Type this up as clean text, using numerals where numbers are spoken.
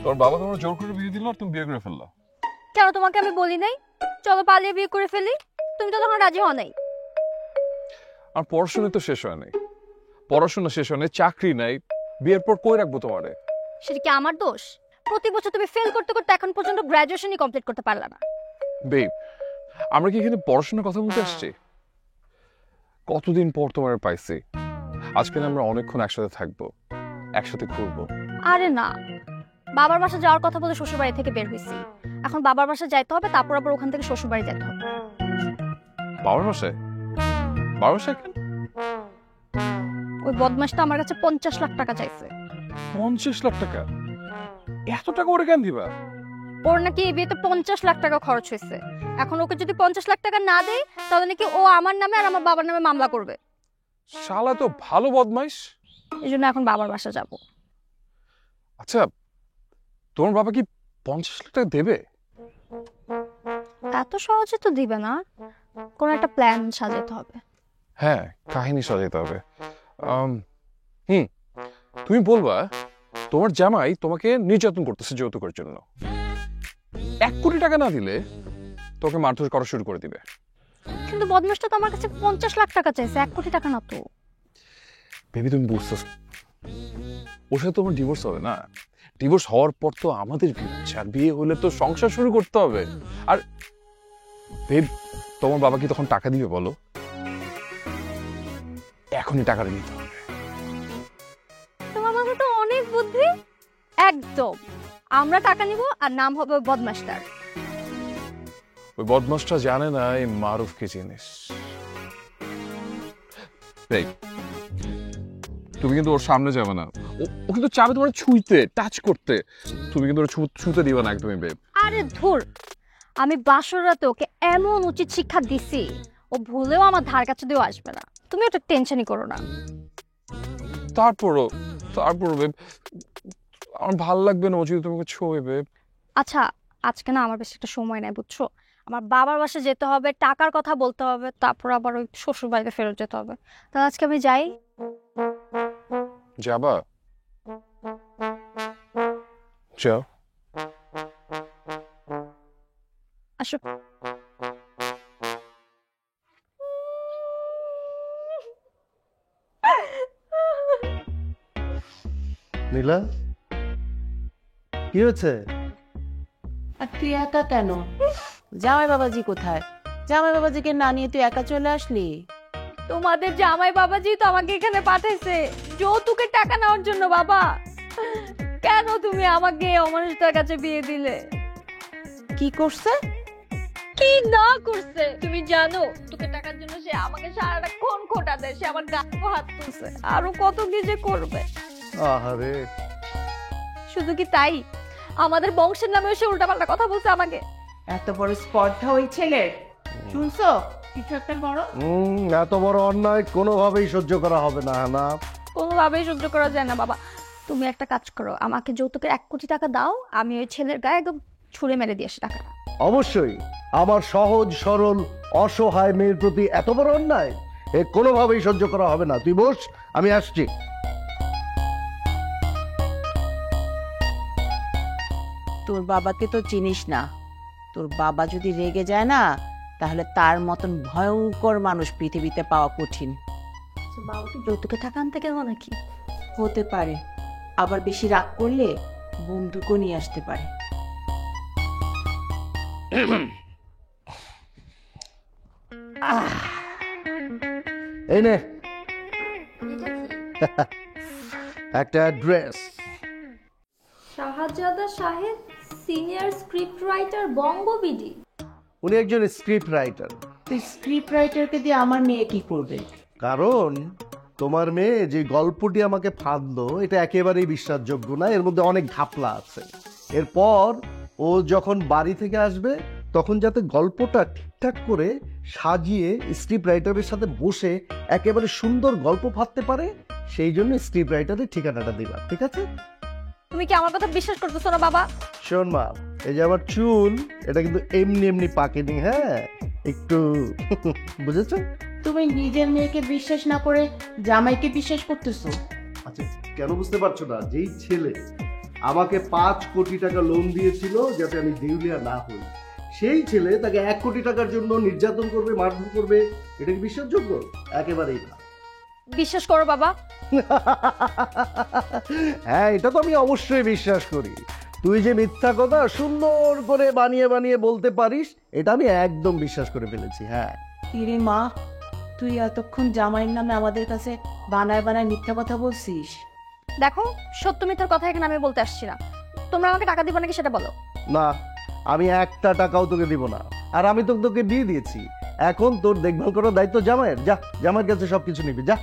তোর বাবা তোমার জোর করে বিয়ে দিল আর তুমি বিয়ে করে ফেললা? কেন তোমাকে আমি বলি নাই চলো পালিয়ে বিয়ে করে ফেলি? তুমি তো তখন রাজি হও নাই। আর পড়াশোনা তো শেষ হয় নাই, পড়াশোনা শেষ হয় নাই, চাকরি নাই, বিয়ের পর কই রাখবো তোমারে? সেটা কি আমার দোষ? প্রতি বছর তুমি ফেল করতে করতে এখন পর্যন্ত গ্র্যাজুয়েশনই কমপ্লিট করতে পারলা না। বেব, আমরা কি এখানে পড়াশোনার কথা বলতে আসছি? কতদিন পর তোমার পাইছি, আজকে আমরা অনেকক্ষণ একসাথে থাকবো, একসাথে ঘুরবো। আরে না, বাবার বাসা যাওয়ার কথা বলে শ্বশুরবাড়ি থেকে বের হয়েছি। এখন বাবার বাসা যাইতে হবে, তারপর আবার ওখান থেকে শ্বশুরবাড়ি যেতে হবে। বাবার বাসায়? বাবার বাসায় কেন? ওই বদমাশটা আমার কাছে 50 লাখ টাকা চাইছে। 50 লাখ টাকা? এত টাকা ওরে কেন দিবা? ওর নাকি এই বিয়েতে 50 লাখ টাকা খরচ হয়েছে। এখন ওকে যদি 50 লাখ টাকা না দেয় তাহলে নাকি ও আমার নামে আর আমার বাবার নামে মামলা করবে। শালা তো ভালো বদমাইশ। এই জন্য এখন বাবার বাসা যাব। আচ্ছা, তোমার বাবা কি 50 লাখ টাকা দেবে? এত সহজে তো দিবে না, কোন একটা প্ল্যান সাজাতে হবে। হ্যাঁ, কাহিনী সাজাতে হবে। তুমি বলবা তোমার জামাই তোমাকে নির্যাতন করতেছে যৌতুকের জন্য, 1 কোটি টাকা না দিলে তোকে মারধর করা শুরু করে দিবে। কিন্তু বদমাশটা তো আমার কাছে 50 লাখ টাকা চাইছে, 1 কোটি টাকা না তো। বেবি তুমি বুঝছো, ওর সাথে তোমার ডিভোর্স হবে না? ডিভোর্স হওয়ার পর তো আমাদের বিয়ে হচ্ছে, আর বিয়ে হলে তো সংসার শুরু করতে হবে। আর বেব, তোমার বাবা কি তখন টাকা দিবে বলো? এখনই টাকাটা নিতে হবে। তোমার মাথায় তো অনেক বুদ্ধি। একদম, আমরা টাকা নিব আর নাম হবে ওই বদমাশটার। ওই বদমাসটা জানে না এই মারুফ কি জিনিস। বেব, তুমি কিন্তু ওর সামনে যাবে না, ও কিন্তু চাবে তোমার ছুঁইতে, টাচ করতে। তুমি কিন্তু ওর ছুঁতে দিবে না একদমই বেব। আরে ধুর, আমি বাসর রাতে ওকে এমন উচিত শিক্ষা দিছি, ও ভুলেও আমার ধার কাছে দিয়েও আসবে না। তুমি ওটা টেনশনই করো না। তারপরও বেব, আমার ভাল লাগবে না ও যদি তোমাকে ছোঁয় বেব। আচ্ছা, আজকে না আমার বেশি একটা সময় নাই বুঝছো। আমার বাবার বাসায় যেতে হবে, টাকার কথা বলতে হবে, তারপর আবার ওই শ্বশুর বাড়িতে ফেরত যেতে হবে। তাহলে আজকে আমি যাই। যাবা? যাও। আসো। নীলা, কি হয়েছে? আর তুই একা কেন? জামাই বাবাজি কোথায়? জামাই বাবাজিকে না নিয়ে তুই একা চলে আসলি? তোমাদের জামাই বাবাজি তো আমাকে এখানে পাঠাইছে যৌতুকের টাকা নেওয়ার জন্য। বাবা, কেন তুমি আমাকে এই অমানুষটার কাছে বিয়ে দিলে? কি করছে? কি না করছে তুমি জানো? তোকে টাকার জন্য সে আমাকে সারাক্ষণ খোঁটা দেয়, সে আমার গায়ে হাত তুলছে, আরো কত কি যে করবে। আহারে, শুধু কি তাই, আমাদের বংশের নামে সে উল্টাপাল্টা কথা বলছে আমাকে। এত বড় স্পর্ধা ওই ছেলের, শুনছো? কিছু একটা বড় এত বড় অন্যায় কোনোভাবেই সহ্য করা হবে না। না, কোনোভাবেই সহ্য করা যায় না। বাবা, তুমি একটা কাজ করো, আমাকে যৌতুকের 1 কোটি টাকা দাও, আমি ওই ছেলের গায়ে একদম ছুঁড়ে মেরে দিয়ে আসি টাকা। অবশ্যই। আমার সহজ সরল অসহায় মেয়ের প্রতি এত বড় অন্যায় এ কোনোভাবেই সহ্য করা হবে না। তুই বস, আমি আসছি। তোর বাবাকে তো চিনিস না। তোর বাবা যদি রেগে যায় না, তাহলে তার মতন ভয়ঙ্কর মানুষ পৃথিবীতে পাওয়া কঠিন। বাবা কি যৌতুকে টাকা আনতে গেল নাকি? হতে পারে, আবার বেশি রাগ করলে বন্দুকও নিয়ে আসতে পারে। এই নে একটা ড্রেস। শাহজাদা সাহেব, সিনিয়র স্ক্রিপ্ট রাইটার, বঙ্গবিডি। উনি একজন স্ক্রিপ্ট রাইটার। তুই স্ক্রিপ্ট রাইটারকে দিয়ে আমার মেয়ে কি করবে? কারণ তোমার মেয়ে যে গল্পটি আমাকে ফাঁদলো এটা একেবারেই বিশ্বাসযোগ্য না, এর মধ্যে অনেক ঘাপলা আছে। এরপর ও যখন বাড়ি থেকে আসবে তখন যাতে গল্পটা ঠিকঠাক করে সাজিয়ে স্ক্রিপ্ট রাইটারের সাথে বসে একেবারে সুন্দর গল্প ফাঁদতে পারে, সেই জন্য স্ক্রিপ্ট রাইটারের ঠিকানাটা দিবা, ঠিক আছে? তুমি কি আমার কথা বিশ্বাস করতেছো না বাবা? শোন মা, এই যে আমার চুল, এটা কিন্তু এমনি এমনি পাকেনি, হ্যাঁ, একটু বুঝেছো? তুমি নিজের মেয়েকে বিশ্বাস না করে জামাইকে বিশ্বাস করতেছো। আচ্ছা, কেন বুঝতে পারছো না? যেই ছেলে আমাকে 5 কোটি টাকা লোন দিয়েছিল যাতে আমি দেউলিয়া না হই। সেই ছেলে তাকে 1 কোটি টাকার জন্য নির্যাতন করবে, মারধর করবে, এটা কি বিশ্বাসযোগ্য? একেবারেই না। বিশ্বাস করো বাবা, হ্যাঁ, এটা তো আমি অবশ্যই বিশ্বাস করি। তুই যে মিথ্যা কথা সুন্দর করে বানিয়ে বানিয়ে বলতে পারিস, এটা আমি একদম বিশ্বাস করে ফেলেছি। হ্যাঁ, কিরে মা, তুই এতক্ষণ জামাইয়ের নামে আমাদের কাছে বানায় বানায় মিথ্যা কথা বলছিস? দেখো সত্য মিথ্যার কথা এখানে আমি বলতে আসছি না। তোমরা আমাকে টাকা দিবে নাকি সেটা বলো। না, আমি একটা টাকাও তোকে দিব না। আর আমি তো তোকে দিয়ে দিয়েছি, এখন তোর দেখভাল করার দায়িত্ব জামাইয়ের। যা, জামাইয়ের কাছে সবকিছু নিবি, যা।